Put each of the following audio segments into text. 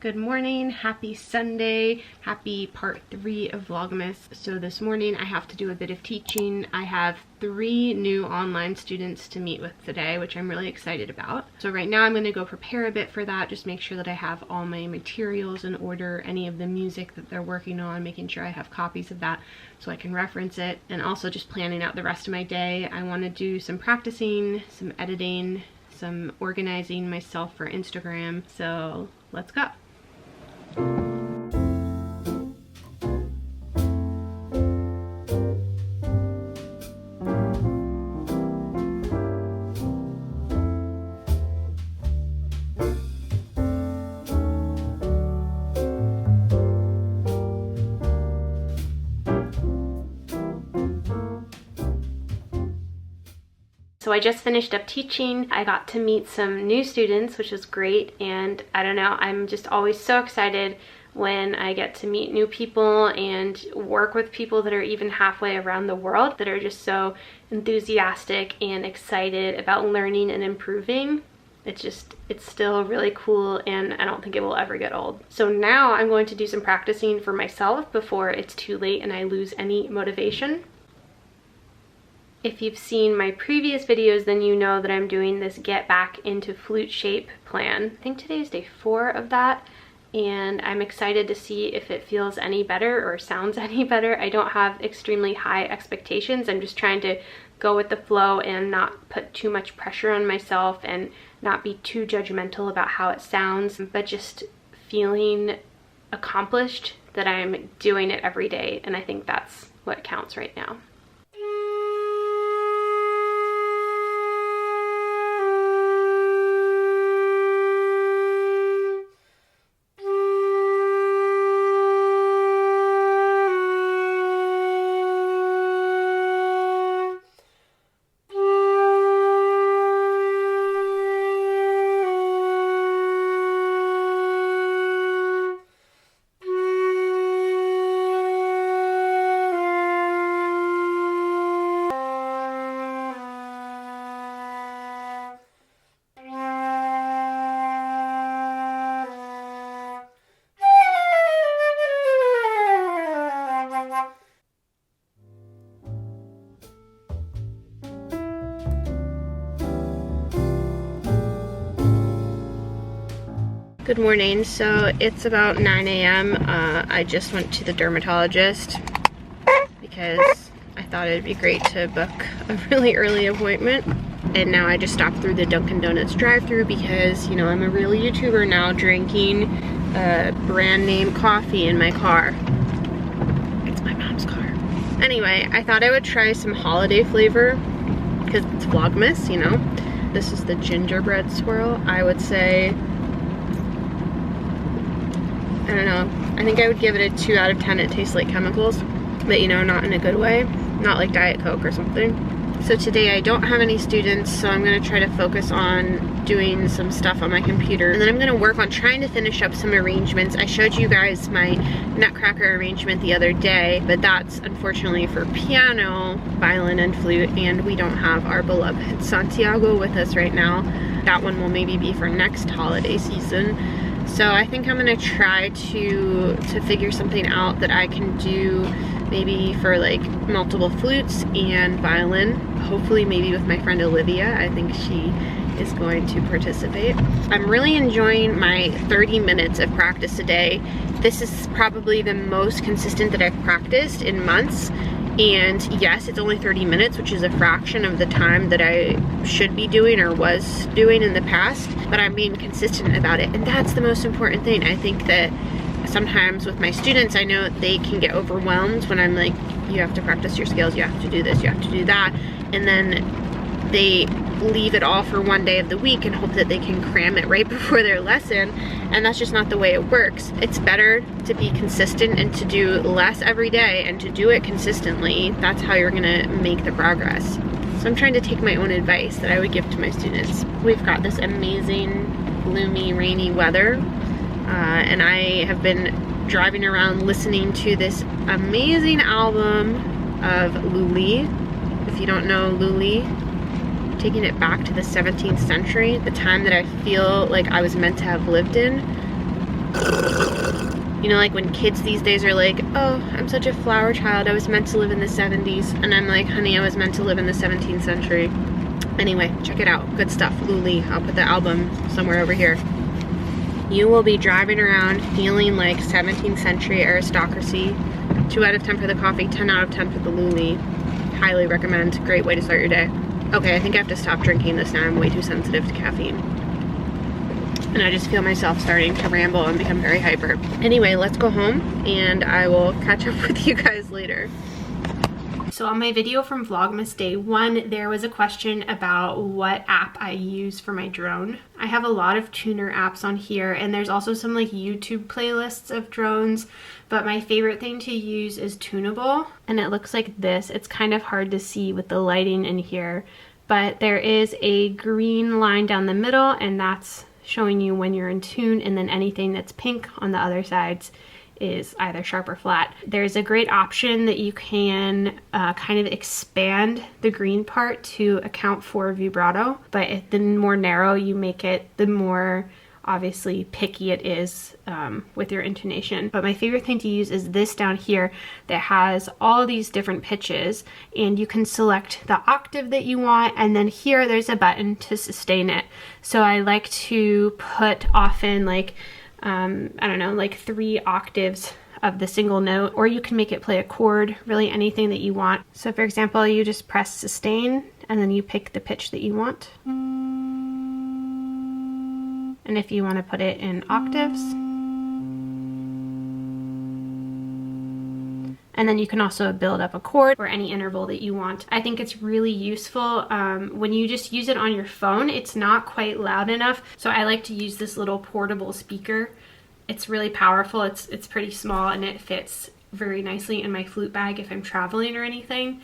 Good morning, happy Sunday, happy part 3 of Vlogmas. So this morning I have to do a bit of teaching. I have 3 new online students to meet with today, which I'm really excited about. So right now I'm going to go prepare a bit for that, just make sure that I have all my materials in order, any of the music that they're working on, making sure I have copies of that so I can reference it, and also just planning out the rest of my day. I want to do some practicing, some editing, some organizing myself for Instagram, so let's go. So I just finished up teaching. I got to meet some new students, which is great, and I don't know, I'm just always so excited when I get to meet new people and work with people that are even halfway around the world that are just so enthusiastic and excited about learning and improving. It's still really cool, and I don't think it will ever get old. So now I'm going to do some practicing for myself before it's too late and I lose any motivation. If you've seen my previous videos, then you know that I'm doing this get back into flute shape plan. I think today is day 4 of that, and I'm excited to see if it feels any better or sounds any better. I don't have extremely high expectations. I'm just trying to go with the flow and not put too much pressure on myself and not be too judgmental about how it sounds, but just feeling accomplished that I'm doing it every day, and I think that's what counts right now. Good morning. So it's about 9 a.m. I just went to the dermatologist because I thought it'd be great to book a really early appointment. And now I just stopped through the Dunkin' Donuts drive-thru because, you know, I'm a real YouTuber now, drinking brand name coffee in my car. It's my mom's car. Anyway, I thought I would try some holiday flavor because it's Vlogmas, you know. This is the gingerbread swirl. I would say, I don't know, I think I would give it a 2 out of 10. It tastes like chemicals, but you know, not in a good way, not like Diet Coke or something. So today I don't have any students, so I'm gonna try to focus on doing some stuff on my computer, and then I'm gonna work on trying to finish up some arrangements. I showed you guys my Nutcracker arrangement the other day, but that's unfortunately for piano, violin, and flute, and we don't have our beloved Santiago with us right now. That one will maybe be for next holiday season. So I think I'm gonna try to figure something out that I can do maybe for like multiple flutes and violin. Hopefully maybe with my friend Olivia. I think she is going to participate. I'm really enjoying my 30 minutes of practice a day. This is probably the most consistent that I've practiced in months. And yes, it's only 30 minutes, which is a fraction of the time that I should be doing or was doing in the past, but I'm being consistent about it, and that's the most important thing. I think that sometimes with my students, I know they can get overwhelmed when I'm like, you have to practice your skills, you have to do this, you have to do that, and then they leave it all for one day of the week and hope that they can cram it right before their lesson, and that's just not the way it works. It's better to be consistent and to do less every day and to do it consistently. That's how you're gonna make the progress. So I'm trying to take my own advice that I would give to my students. We've got this amazing gloomy rainy weather, and I have been driving around listening to this amazing album of Lully. If you don't know Lully, taking it back to the 17th century, the time that I feel like I was meant to have lived in. You know, like when kids these days are like, oh, I'm such a flower child, I was meant to live in the 70s. And I'm like, honey, I was meant to live in the 17th century. Anyway, check it out. Good stuff. Luli. I'll put the album somewhere over here. You will be driving around feeling like 17th century aristocracy. 2 out of 10 for the coffee, 10 out of 10 for the Luli. Highly recommend. Great way to start your day. Okay, I think I have to stop drinking this now. I'm way too sensitive to caffeine. And I just feel myself starting to ramble and become very hyper. Anyway, let's go home and I will catch up with you guys later. So on my video from Vlogmas Day 1, there was a question about what app I use for my drone. I have a lot of tuner apps on here, and there's also some like YouTube playlists of drones, but my favorite thing to use is Tunable, and it looks like this. It's kind of hard to see with the lighting in here, but there is a green line down the middle, and that's showing you when you're in tune, and then anything that's pink on the other sides is either sharp or flat. There's a great option that you can kind of expand the green part to account for vibrato, but the more narrow you make it, the more obviously picky it is with your intonation. But my favorite thing to use is this down here that has all these different pitches, and you can select the octave that you want, and then here there's a button to sustain it. So I like to put often like I don't know, like 3 octaves of the single note, or you can make it play a chord, really anything that you want. So for example, you just press sustain and then you pick the pitch that you want. And if you want to put it in octaves, and then you can also build up a chord or any interval that you want. I think it's really useful. When you just use it on your phone, it's not quite loud enough. So I like to use this little portable speaker. It's really powerful. It's pretty small, and it fits very nicely in my flute bag if I'm traveling or anything.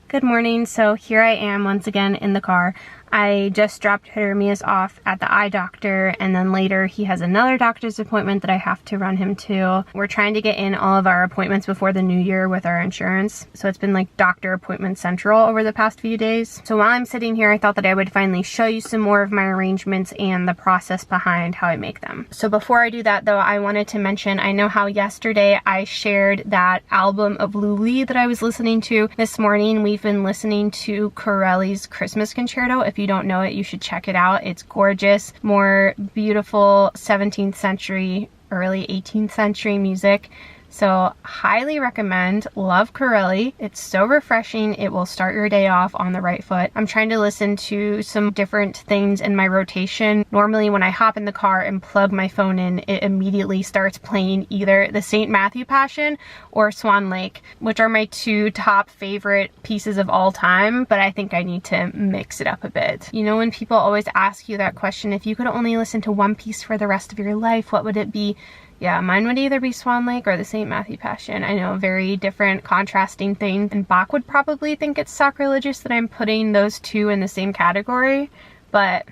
Good morning. So here I am once again in the car. I just dropped Jeremias off at the eye doctor, and then later he has another doctor's appointment that I have to run him to. We're trying to get in all of our appointments before the new year with our insurance. So it's been like doctor appointment central over the past few days. So while I'm sitting here, I thought that I would finally show you some more of my arrangements and the process behind how I make them. So before I do that though, I wanted to mention, I know how yesterday I shared that album of Luli that I was listening to. This morning we've been listening to Corelli's Christmas Concerto. If you don't know it, you should check it out. It's gorgeous, more beautiful 17th century, early 18th century music. So highly recommend. Love Corelli. It's so refreshing. It will start your day off on the right foot. I'm trying to listen to some different things in my rotation. Normally when I hop in the car and plug my phone in, it immediately starts playing either the St. Matthew Passion or Swan Lake, which are my 2 top favorite pieces of all time, but I think I need to mix it up a bit. You know, when people always ask you that question, if you could only listen to one piece for the rest of your life, what would it be? Yeah, mine would either be Swan Lake or the St. Matthew Passion. I know, very different, contrasting things. And Bach would probably think it's sacrilegious that I'm putting those 2 in the same category, but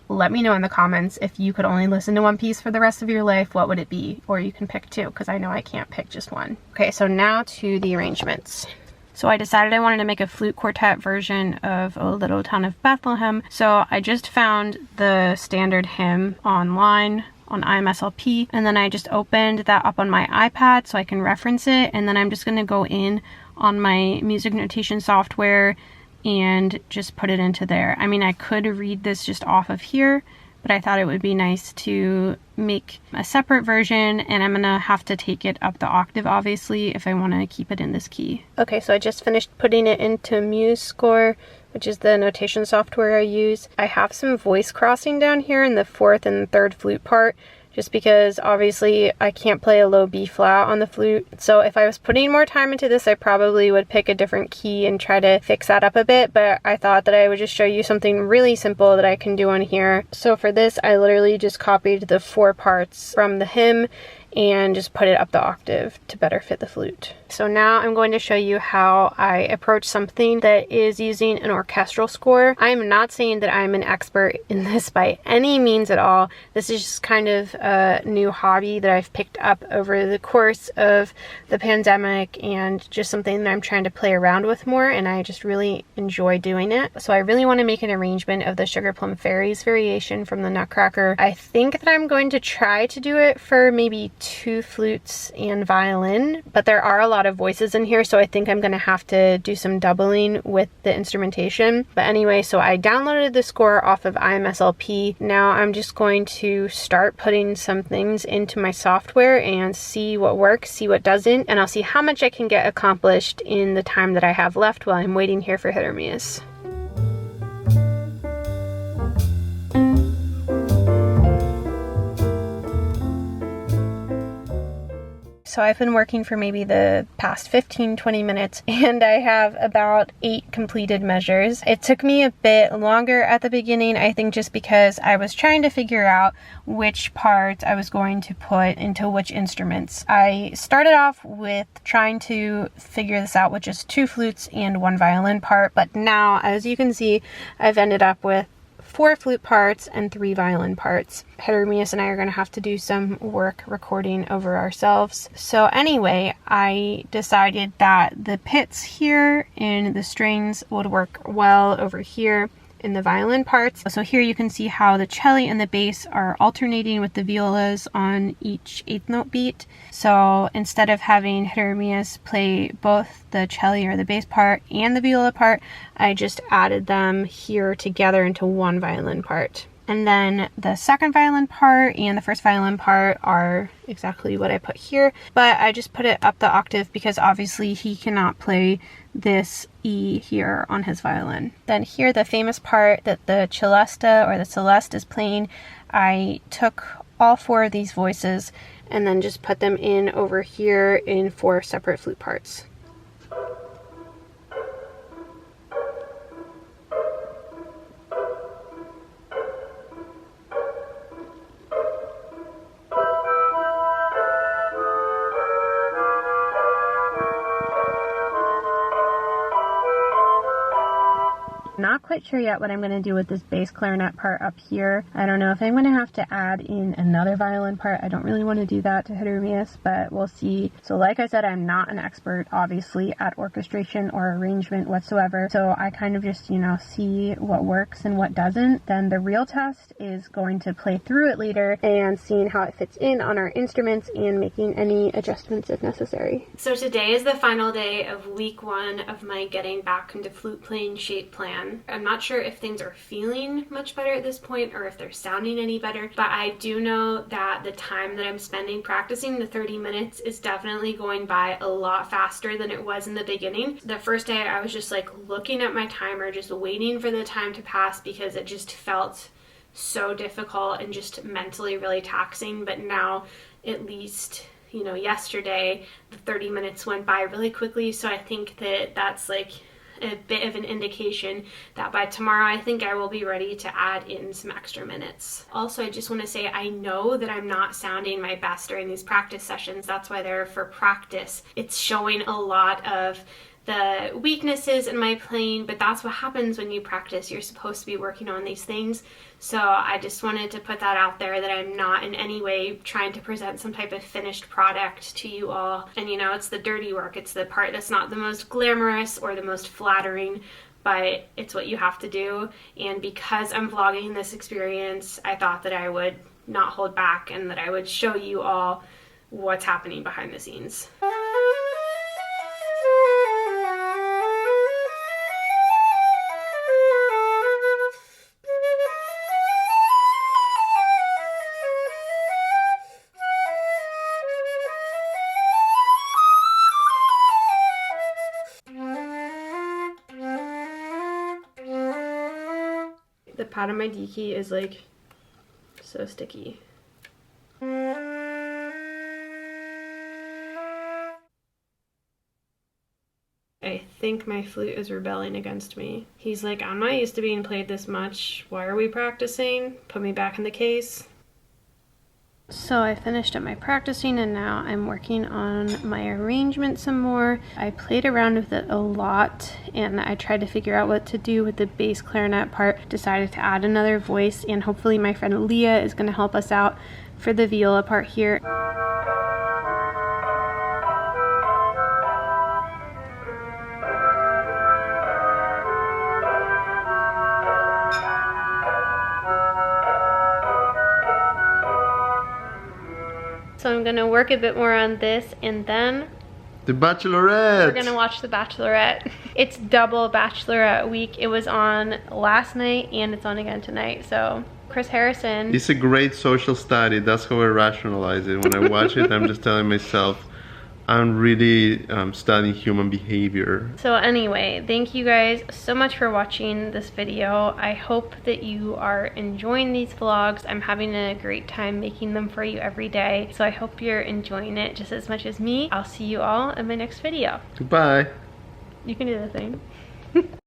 let me know in the comments, if you could only listen to one piece for the rest of your life, what would it be? Or you can pick 2, because I know I can't pick just one. Okay, so now to the arrangements. So I decided I wanted to make a flute quartet version of O Little Town of Bethlehem. So I just found the standard hymn online on IMSLP, and then I just opened that up on my iPad so I can reference it, and then I'm just going to go in on my music notation software and just put it into there. I mean, I could read this just off of here, but I thought it would be nice to make a separate version, and I'm gonna have to take it up the octave obviously if I want to keep it in this key. Okay, so I just finished putting it into MuseScore, which is the notation software I use. I have some voice crossing down here in the 4th and 3rd flute part, just because obviously I can't play a low B flat on the flute. So if I was putting more time into this, I probably would pick a different key and try to fix that up a bit, but I thought that I would just show you something really simple that I can do on here. So for this, I literally just copied the 4 parts from the hymn and just put it up the octave to better fit the flute. So now I'm going to show you how I approach something that is using an orchestral score. I'm not saying that I'm an expert in this by any means at all. This is just kind of a new hobby that I've picked up over the course of the pandemic, and just something that I'm trying to play around with more, and I just really enjoy doing it. So I really want to make an arrangement of the Sugar Plum Fairies variation from the Nutcracker. I think that I'm going to try to do it for maybe 2 flutes and violin, but there are a lot of voices in here, so I think I'm gonna have to do some doubling with the instrumentation. But anyway, so I downloaded the score off of IMSLP. Now I'm just going to start putting some things into my software and see what works, see what doesn't, and I'll see how much I can get accomplished in the time that I have left while I'm waiting here for Hermias. So I've been working for maybe the past 15-20 minutes, and I have about 8 completed measures. It took me a bit longer at the beginning, I think just because I was trying to figure out which parts I was going to put into which instruments. I started off with trying to figure this out with just 2 flutes and 1 violin part, but now, as you can see, I've ended up with 4 flute parts and 3 violin parts. Hermias and I are going to have to do some work recording over ourselves. So anyway, I decided that the pits here in the strings would work well over here in the violin parts. So here you can see how the cello and the bass are alternating with the violas on each 8th note beat. So instead of having Hermias play both the cello or the bass part and the viola part, I just added them here together into one violin part. And then the second violin part and the first violin part are exactly what I put here, but I just put it up the octave because obviously he cannot play this E here on his violin. Then here, the famous part that the celesta or the celeste is playing, I took all 4 of these voices and then just put them in over here in 4 separate flute parts. Not quite sure yet what I'm going to do with this bass clarinet part up here. I don't know if I'm going to have to add in another violin part. I don't really want to do that to Hermias, but we'll see. So like I said, I'm not an expert, obviously, at orchestration or arrangement whatsoever. So I kind of just, see what works and what doesn't. Then the real test is going to play through it later and seeing how it fits in on our instruments and making any adjustments if necessary. So today is the final day of week 1 of my getting back into flute playing shape plan. I'm not sure if things are feeling much better at this point or if they're sounding any better, but I do know that the time that I'm spending practicing, the 30 minutes, is definitely going by a lot faster than it was in the beginning. The first day I was just like looking at my timer, just waiting for the time to pass because it just felt so difficult and just mentally really taxing. But now, at least, yesterday, the 30 minutes went by really quickly, so I think that that's like a bit of an indication that by tomorrow I think I will be ready to add in some extra minutes. Also, I just want to say I know that I'm not sounding my best during these practice sessions. That's why they're for practice. It's showing a lot of the weaknesses in my playing, but that's what happens when you practice. You're supposed to be working on these things. So I just wanted to put that out there, that I'm not in any way trying to present some type of finished product to you all. And it's the dirty work. It's the part that's not the most glamorous or the most flattering, but it's what you have to do. And because I'm vlogging this experience, I thought that I would not hold back and that I would show you all what's happening behind the scenes. pad on my D key is like so sticky. I think my flute is rebelling against me. He's like, I'm not used to being played this much. Why are we practicing? Put me back in the case. So I finished up my practicing and now I'm working on my arrangement some more. I played around with it a lot and I tried to figure out what to do with the bass clarinet part. Decided to add another voice and hopefully my friend Leah is going to help us out for the viola part here. So I'm gonna work a bit more on this and then The Bachelorette! we're gonna watch The Bachelorette. It's double Bachelorette week. It was on last night and it's on again tonight. So Chris Harrison. It's a great social study. That's how I rationalize it. When I watch it, I'm just telling myself, I'm really studying human behavior. So anyway, thank you guys so much for watching this video. I hope that you are enjoying these vlogs. I'm having a great time making them for you every day. So I hope you're enjoying it just as much as me. I'll see you all in my next video. Goodbye. You can do the thing.